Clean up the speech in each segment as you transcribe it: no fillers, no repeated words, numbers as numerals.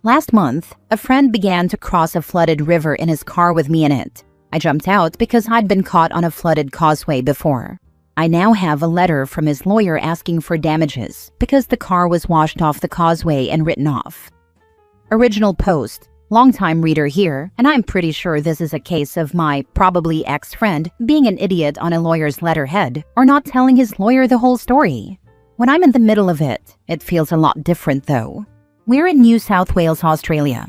Last month, a friend began to cross a flooded river in his car with me in it. I jumped out because I'd been caught on a flooded causeway before. I now have a letter from his lawyer asking for damages because the car was washed off the causeway and written off. Original post. Longtime reader here, and I'm pretty sure this is a case of my probably ex-friend being an idiot on a lawyer's letterhead or not telling his lawyer the whole story. When I'm in the middle of it, it feels a lot different though. We're in New South Wales, Australia.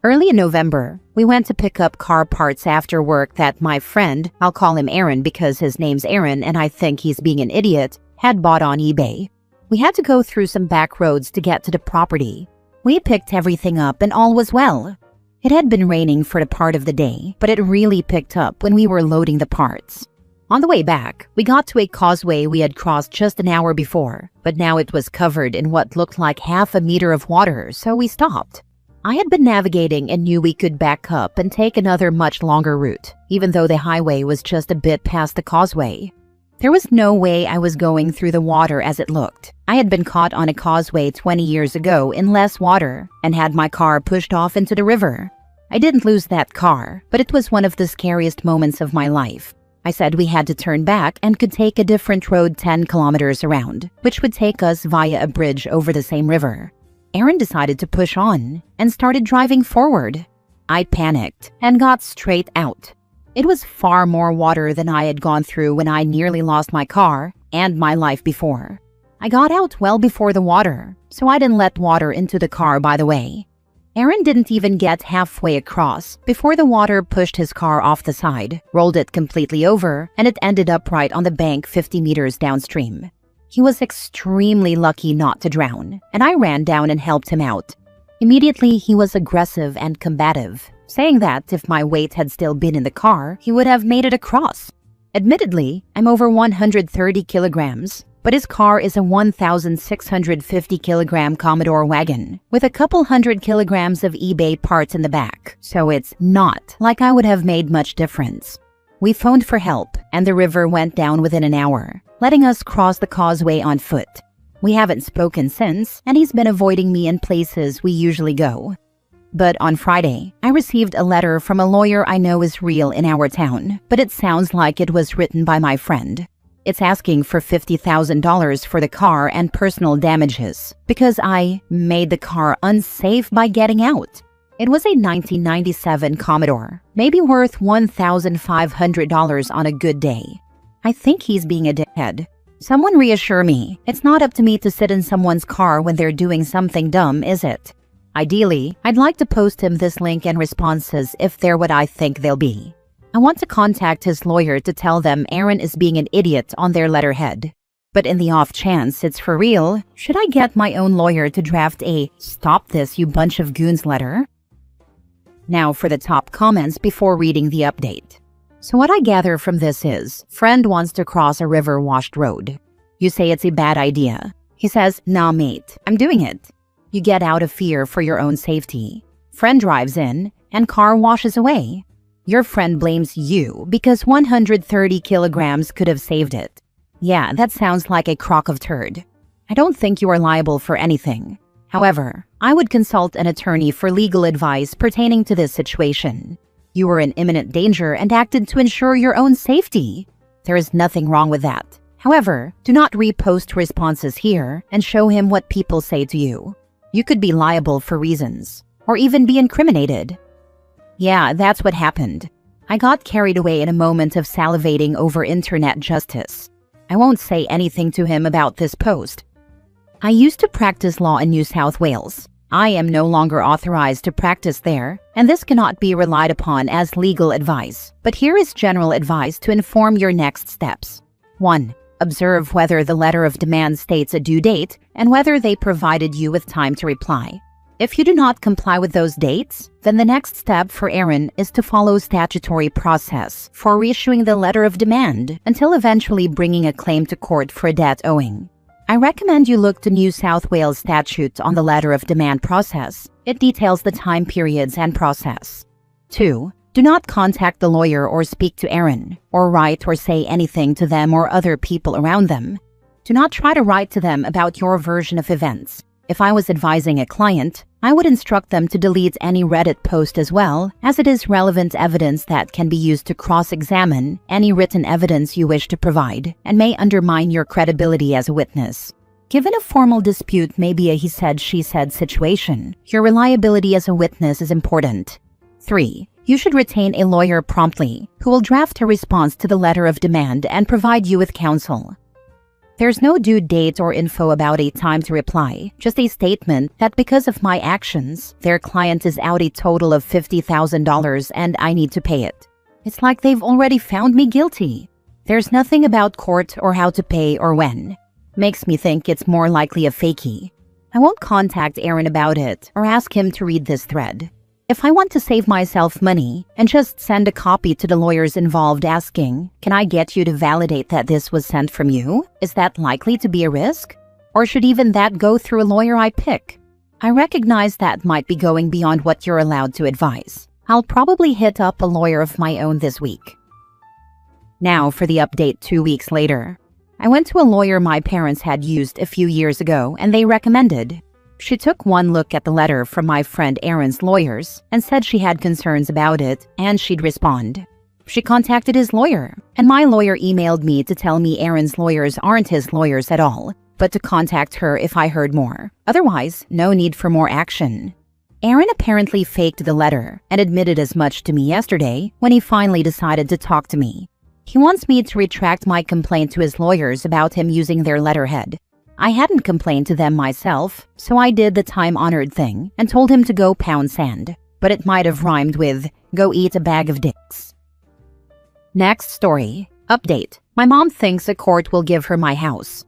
Early in November, we went to pick up car parts after work that my friend, I'll call him Aaron because his name's Aaron and I think he's being an idiot, had bought on eBay. We had to go through some back roads to get to the property. We picked everything up and all was well. It had been raining for a part of the day, but it really picked up when we were loading the parts. On the way back, we got to a causeway we had crossed just an hour before, but now it was covered in what looked like half a meter of water, so we stopped. I had been navigating and knew we could back up and take another much longer route, even though the highway was just a bit past the causeway. There was no way I was going through the water as it looked. I had been caught on a causeway 20 years ago in less water and had my car pushed off into the river. I didn't lose that car, but it was one of the scariest moments of my life. I said we had to turn back and could take a different road 10 kilometers around, which would take us via a bridge over the same river. Aaron decided to push on and started driving forward. I panicked and got straight out. It was far more water than I had gone through when I nearly lost my car and my life before. I got out well before the water, so I didn't let water into the car by the way. Aaron didn't even get halfway across before the water pushed his car off the side, rolled it completely over, and it ended up right on the bank 50 meters downstream. He was extremely lucky not to drown, and I ran down and helped him out. Immediately, he was aggressive and combative, saying that if my weight had still been in the car, he would have made it across. Admittedly, I'm over 130 kilograms, but his car is a 1,650 kilogram Commodore wagon with a couple hundred kilograms of eBay parts in the back, so it's not like I would have made much difference. We phoned for help, and the river went down within an hour, letting us cross the causeway on foot. We haven't spoken since, and he's been avoiding me in places we usually go. But on Friday, I received a letter from a lawyer I know is real in our town, but it sounds like it was written by my friend. It's asking for $50,000 for the car and personal damages because I made the car unsafe by getting out. It was a 1997 Commodore, maybe worth $1,500 on a good day. I think he's being a dickhead. Someone reassure me, it's not up to me to sit in someone's car when they're doing something dumb, is it? Ideally, I'd like to post him this link and responses if they're what I think they'll be. I want to contact his lawyer to tell them Aaron is being an idiot on their letterhead. But in the off chance it's for real, should I get my own lawyer to draft a "Stop this, you bunch of goons" letter? Now for the top comments before reading the update. So what I gather from this is, friend wants to cross a river-washed road. You say it's a bad idea. He says, "Nah mate, I'm doing it." You get out of fear for your own safety. Friend drives in, and car washes away. Your friend blames you because 130 kilograms could have saved it. Yeah, that sounds like a crock of turd. I don't think you are liable for anything. However, I would consult an attorney for legal advice pertaining to this situation. You were in imminent danger and acted to ensure your own safety. There is nothing wrong with that. However, do not repost responses here and show him what people say to you. You could be liable for reasons, or even be incriminated. Yeah, that's what happened. I got carried away in a moment of salivating over internet justice. I won't say anything to him about this post. I used to practice law in New South Wales. I am no longer authorized to practice there, and this cannot be relied upon as legal advice. But here is general advice to inform your next steps. 1. Observe whether the letter of demand states a due date and whether they provided you with time to reply. If you do not comply with those dates, then the next step for Aaron is to follow statutory process for reissuing the letter of demand until eventually bringing a claim to court for a debt owing. I recommend you look to New South Wales statute on the letter of demand process. It details the time periods and process. 2. Do not contact the lawyer or speak to Aaron, or write or say anything to them or other people around them. Do not try to write to them about your version of events. If I was advising a client, I would instruct them to delete any Reddit post as well, as it is relevant evidence that can be used to cross-examine any written evidence you wish to provide and may undermine your credibility as a witness. Given a formal dispute may be a he said, she said situation, your reliability as a witness is important. 3. You should retain a lawyer promptly, who will draft a response to the letter of demand and provide you with counsel. There's no due date or info about a time to reply, just a statement that because of my actions, their client is out a total of $50,000 and I need to pay it. It's like they've already found me guilty. There's nothing about court or how to pay or when. Makes me think it's more likely a fakie. I won't contact Aaron about it or ask him to read this thread. If I want to save myself money and just send a copy to the lawyers involved asking, can I get you to validate that this was sent from you? Is that likely to be a risk? Or should even that go through a lawyer I pick? I recognize that might be going beyond what you're allowed to advise. I'll probably hit up a lawyer of my own this week. Now for the update 2 weeks later. I went to a lawyer my parents had used a few years ago and they recommended. She took one look at the letter from my friend Aaron's lawyers and said she had concerns about it and she'd respond. She contacted his lawyer, and my lawyer emailed me to tell me Aaron's lawyers aren't his lawyers at all, but to contact her if I heard more. Otherwise, no need for more action. Aaron apparently faked the letter and admitted as much to me yesterday when he finally decided to talk to me. He wants me to retract my complaint to his lawyers about him using their letterhead. I hadn't complained to them myself, so I did the time-honored thing and told him to go pound sand, but it might have rhymed with, go eat a bag of dicks. Next story. Update. My mom thinks a court will give her my house.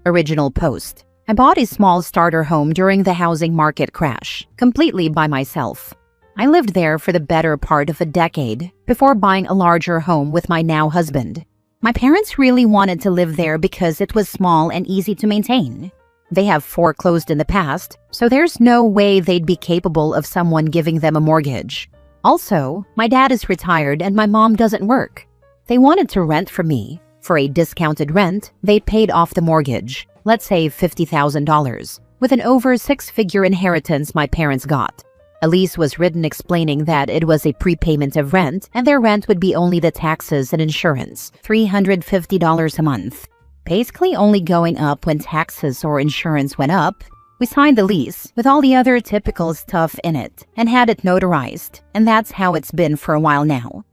Original post. I bought a small starter home during the housing market crash, completely by myself. I lived there for the better part of a decade before buying a larger home with my now husband. My parents really wanted to live there because it was small and easy to maintain. They have foreclosed in the past, so there's no way they'd be capable of someone giving them a mortgage. Also, my dad is retired and my mom doesn't work. They wanted to rent from me. For a discounted rent, they paid off the mortgage, let's say $50,000, with an over six-figure inheritance my parents got. A lease was written explaining that it was a prepayment of rent and their rent would be only the taxes and insurance, $350 a month. Basically only going up when taxes or insurance went up. We signed the lease with all the other typical stuff in it and had it notarized, and that's how it's been for a while now.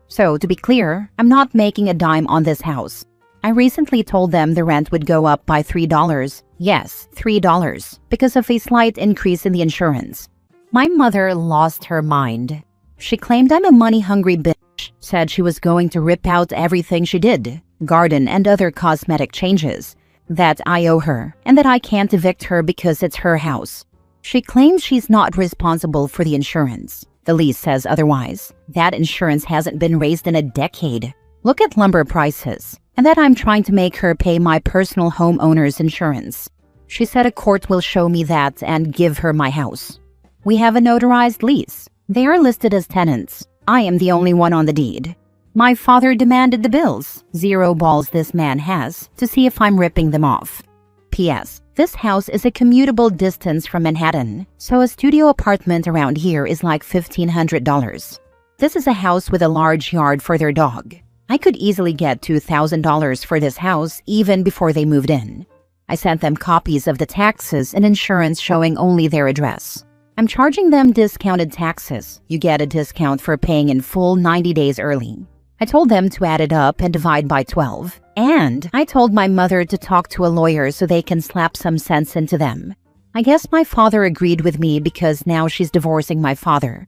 So to be clear, I'm not making a dime on this house. I recently told them the rent would go up by $3. Yes, $3, because of a slight increase in the insurance. My mother lost her mind. She claimed I'm a money-hungry bitch, said she was going to rip out everything she did, garden and other cosmetic changes, that I owe her, and that I can't evict her because it's her house. She claims she's not responsible for the insurance. The lease says otherwise. That insurance hasn't been raised in a decade. Look at lumber prices, and that I'm trying to make her pay my personal homeowner's insurance. She said a court will show me that and give her my house. We have a notarized lease. They are listed as tenants. I am the only one on the deed. My father demanded the bills, 0 balls this man has, to see if I'm ripping them off. P.S. This house is a commutable distance from Manhattan, so a studio apartment around here is like $1,500. This is a house with a large yard for their dog. I could easily get $2,000 for this house even before they moved in. I sent them copies of the taxes and insurance showing only their address. I'm charging them discounted taxes. You get a discount for paying in full 90 days early. I told them to add it up and divide by 12. And I told my mother to talk to a lawyer so they can slap some sense into them. I guess my father agreed with me because now she's divorcing my father.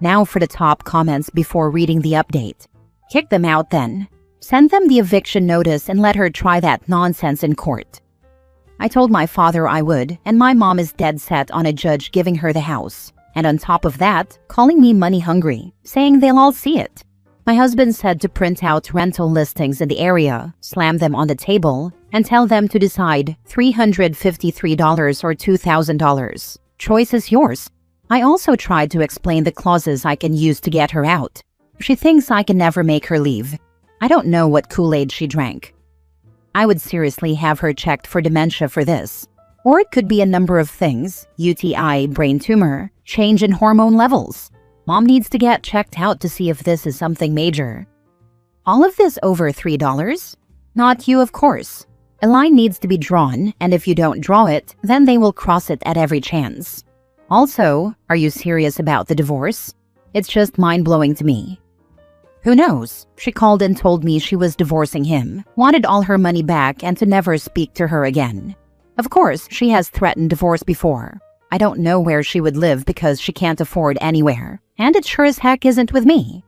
Now for the top comments before reading the update. Kick them out then. Send them the eviction notice and let her try that nonsense in court. I told my father I would, and my mom is dead set on a judge giving her the house. And on top of that, calling me money hungry, saying they'll all see it. My husband said to print out rental listings in the area, slam them on the table, and tell them to decide $353 or $2,000. Choice is yours. I also tried to explain the clauses I can use to get her out. She thinks I can never make her leave. I don't know what Kool-Aid she drank. I would seriously have her checked for dementia for this. Or it could be a number of things: UTI, brain tumor, change in hormone levels. Mom needs to get checked out to see if this is something major. All of this over $3? Not you, of course. A line needs to be drawn, and if you don't draw it, then they will cross it at every chance. Also, are you serious about the divorce? It's just mind-blowing to me. Who knows? She called and told me she was divorcing him, wanted all her money back, and to never speak to her again. Of course, she has threatened divorce before. I don't know where she would live because she can't afford anywhere, and it sure as heck isn't with me.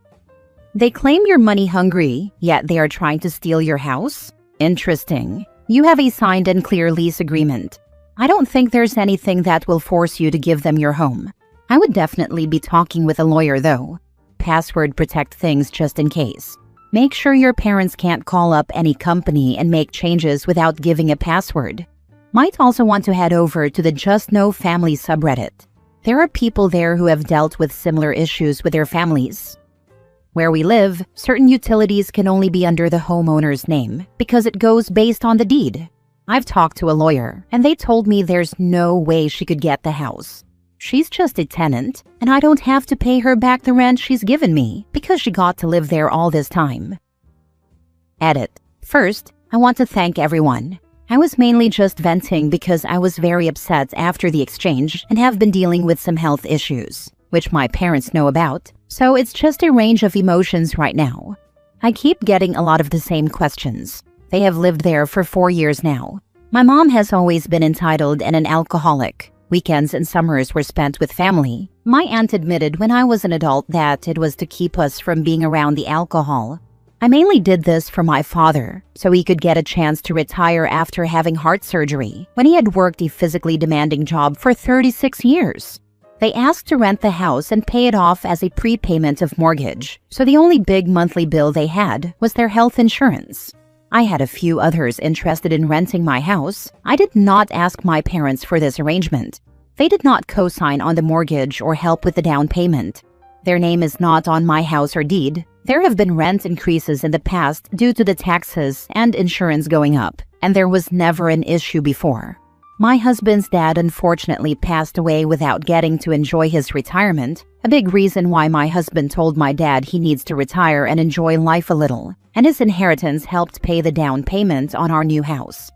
They claim you're money hungry, yet they are trying to steal your house? Interesting. You have a signed and clear lease agreement. I don't think there's anything that will force you to give them your home. I would definitely be talking with a lawyer though. Password protect things just in case. Make sure your parents can't call up any company and make changes without giving a password. Might also want to head over to the Just Know Family subreddit. There are people there who have dealt with similar issues with their families. Where we live, certain utilities can only be under the homeowner's name because it goes based on the deed. I've talked to a lawyer, and they told me there's no way she could get the house. She's just a tenant, and I don't have to pay her back the rent she's given me because she got to live there all this time. Edit. First, I want to thank everyone. I was mainly just venting because I was very upset after the exchange and have been dealing with some health issues, which my parents know about, so it's just a range of emotions right now. I keep getting a lot of the same questions. They have lived there for 4 years now. My mom has always been entitled and an alcoholic. Weekends and summers were spent with family. My aunt admitted when I was an adult that it was to keep us from being around the alcohol. I mainly did this for my father, so he could get a chance to retire after having heart surgery when he had worked a physically demanding job for 36 years. They asked to rent the house and pay it off as a prepayment of mortgage, so the only big monthly bill they had was their health insurance. I had a few others interested in renting my house. I did not ask my parents for this arrangement. They did not co-sign on the mortgage or help with the down payment. Their name is not on my house or deed. There have been rent increases in the past due to the taxes and insurance going up, and there was never an issue before. My husband's dad unfortunately passed away without getting to enjoy his retirement, a big reason why my husband told my dad he needs to retire and enjoy life a little, and his inheritance helped pay the down payment on our new house.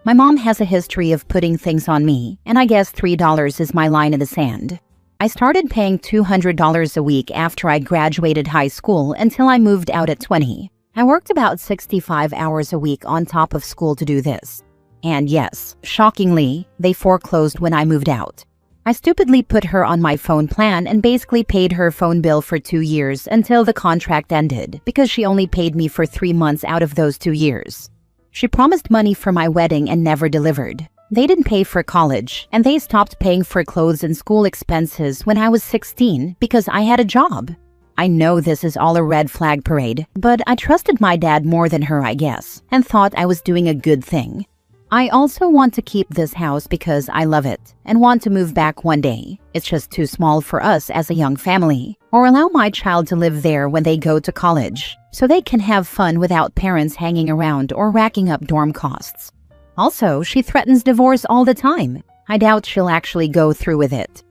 My mom has a history of putting things on me, and I guess $3 is my line in the sand. I started paying $200 a week after I graduated high school until I moved out at 20. I worked about 65 hours a week on top of school to do this. And yes, shockingly, they foreclosed when I moved out. I stupidly put her on my phone plan and basically paid her phone bill for 2 years until the contract ended because she only paid me for 3 months out of those 2 years. She promised money for my wedding and never delivered. They didn't pay for college, and they stopped paying for clothes and school expenses when I was 16 because I had a job. I know this is all a red flag parade, but I trusted my dad more than her, I guess, and thought I was doing a good thing. I also want to keep this house because I love it and want to move back one day. It's just too small for us as a young family, or allow my child to live there when they go to college, so they can have fun without parents hanging around or racking up dorm costs. Also, she threatens divorce all the time. I doubt she'll actually go through with it.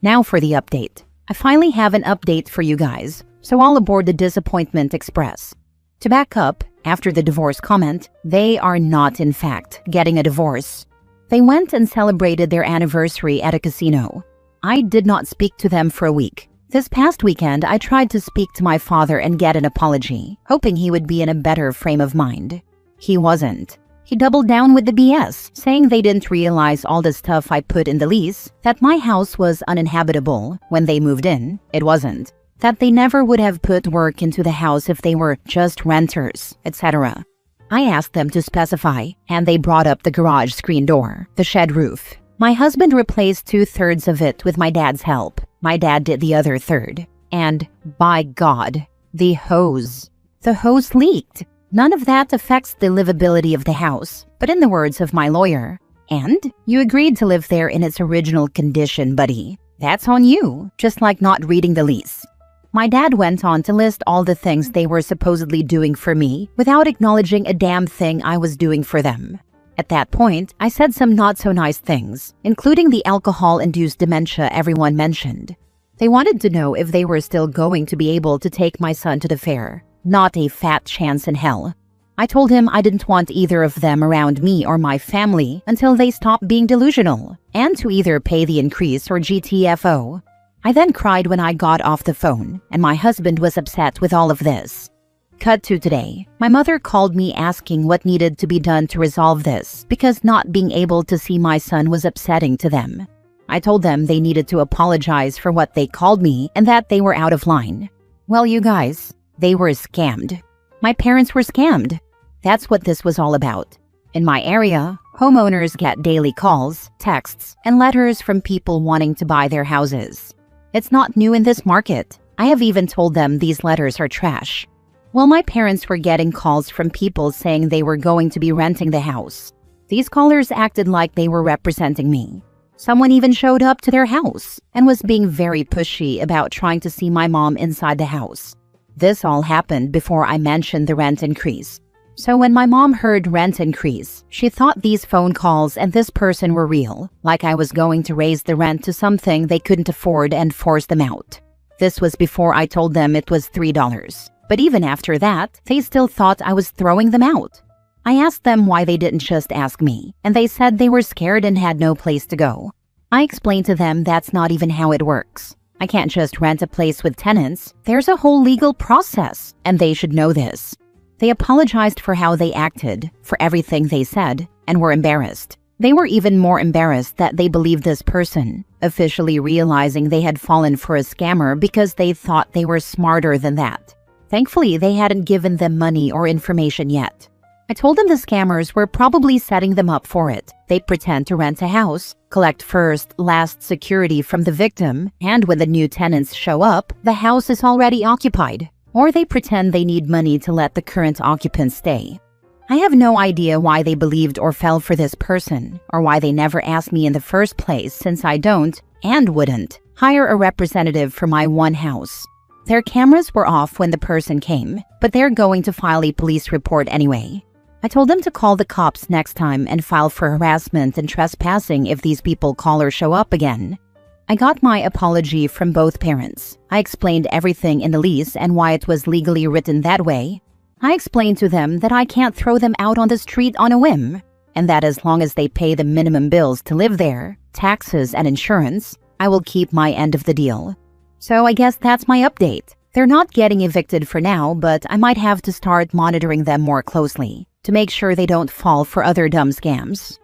Now for the update. I finally have an update for you guys, so I'll aboard the Disappointment Express. To back up, after the divorce comment, they are not, in fact, getting a divorce. They went and celebrated their anniversary at a casino. I did not speak to them for a week. This past weekend, I tried to speak to my father and get an apology, hoping he would be in a better frame of mind. He wasn't. He doubled down with the BS, saying they didn't realize all the stuff I put in the lease, that my house was uninhabitable when they moved in. It wasn't. That they never would have put work into the house if they were just renters, etc. I asked them to specify, and they brought up the garage screen door, the shed roof. My husband replaced 2/3 of it with my dad's help. My dad did the other third. And, by God, the hose. The hose leaked. None of that affects the livability of the house, but in the words of my lawyer, "And you agreed to live there in its original condition, buddy. That's on you, just like not reading the lease." My dad went on to list all the things they were supposedly doing for me without acknowledging a damn thing I was doing for them. At that point, I said some not-so-nice things, including the alcohol-induced dementia everyone mentioned. They wanted to know if they were still going to be able to take my son to the fair. Not a fat chance in hell. I told him I didn't want either of them around me or my family until they stopped being delusional, and to either pay the increase or GTFO. I then cried when I got off the phone, and my husband was upset with all of this. Cut to today. My mother called me asking what needed to be done to resolve this because not being able to see my son was upsetting to them. I told them they needed to apologize for what they called me and that they were out of line. Well, you guys, they were scammed. My parents were scammed. That's what this was all about. In my area, homeowners get daily calls, texts, and letters from people wanting to buy their houses. It's not new in this market. I have even told them these letters are trash. Well, my parents were getting calls from people saying they were going to be renting the house. These callers acted like they were representing me. Someone even showed up to their house and was being very pushy about trying to see my mom inside the house. This all happened before I mentioned the rent increase. So when my mom heard rent increase, she thought these phone calls and this person were real, like I was going to raise the rent to something they couldn't afford and force them out. This was before I told them it was $3. But even after that, they still thought I was throwing them out. I asked them why they didn't just ask me, and they said they were scared and had no place to go. I explained to them that's not even how it works. I can't just rent a place with tenants. There's a whole legal process, and they should know this. They apologized for how they acted, for everything they said, and were embarrassed. They were even more embarrassed that they believed this person, officially realizing they had fallen for a scammer because they thought they were smarter than that. Thankfully, they hadn't given them money or information yet. I told them the scammers were probably setting them up for it. They'd pretend to rent a house, collect first, last security from the victim, and when the new tenants show up, the house is already occupied. Or they pretend they need money to let the current occupants stay. I have no idea why they believed or fell for this person, or why they never asked me in the first place since I don't, and wouldn't, hire a representative for my one house. Their cameras were off when the person came, but they're going to file a police report anyway. I told them to call the cops next time and file for harassment and trespassing if these people call or show up again. I got my apology from both parents. I explained everything in the lease and why it was legally written that way. I explained to them that I can't throw them out on the street on a whim, and that as long as they pay the minimum bills to live there, taxes and insurance, I will keep my end of the deal. So I guess that's my update. They're not getting evicted for now, but I might have to start monitoring them more closely to make sure they don't fall for other dumb scams.